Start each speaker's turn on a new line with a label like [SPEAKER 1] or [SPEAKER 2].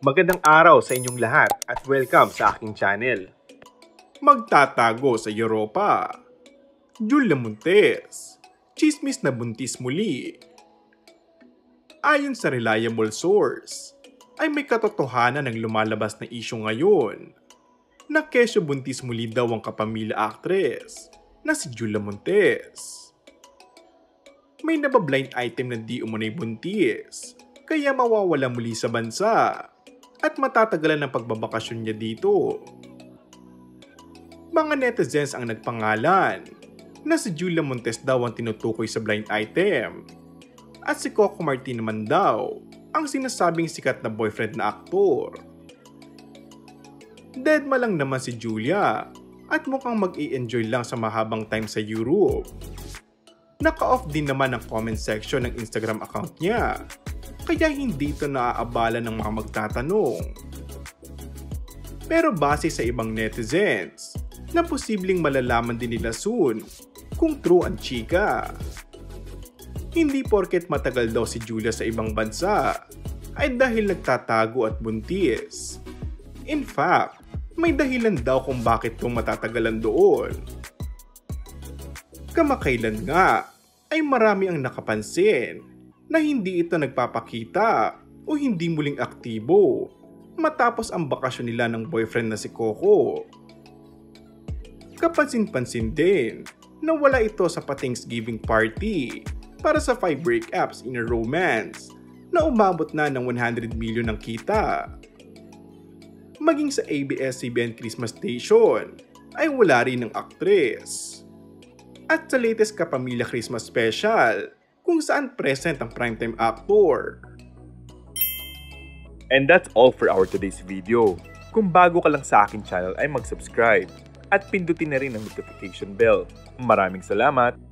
[SPEAKER 1] Magandang araw sa inyong lahat at welcome sa aking channel. Magtatago sa Europa. Julia Montes, chismis na buntis muli. Ayon sa reliable source, ay may katotohanan ng lumalabas na isyu ngayon na kesyo buntis muli daw ang kapamilya actress na si Julia Montes. May nabablind item na di umunay buntis, kaya mawawala muli sa bansa at matatagalan ng pagbabakasyon niya dito. Mga netizens ang nagpangalan na si Julia Montes daw ang tinutukoy sa blind item at si Coco Martin naman daw ang sinasabing sikat na boyfriend na aktor. Deadma lang naman si Julia at mukhang mag-i-enjoy lang sa mahabang time sa Europe. Naka-off din naman ang comment section ng Instagram account niya, kaya hindi ito naaabala ng mga magtatanong. Pero base sa ibang netizens, na posibleng malalaman din nila soon kung true ang chika. Hindi porket matagal daw si Julia sa ibang bansa ay dahil nagtatago at buntis. In fact, may dahilan daw kung bakit itong matatagalan doon. Kamakailan nga ay marami ang nakapansin na hindi ito nagpapakita o hindi muling aktibo matapos ang bakasyon nila ng boyfriend na si Coco. Kapansin-pansin din na wala ito sa pa-Thanksgiving party para sa 5 breakups in a romance na umabot na ng 100 million ang kita. Maging sa ABS-CBN Christmas Station ay wala rin ng aktres. At sa latest Kapamilya Christmas Special, kung saan present ang primetime actor.
[SPEAKER 2] And that's all for our today's video. Kung bago ka lang sa aking channel ay mag-subscribe at pindutin na rin ang notification bell. Maraming salamat!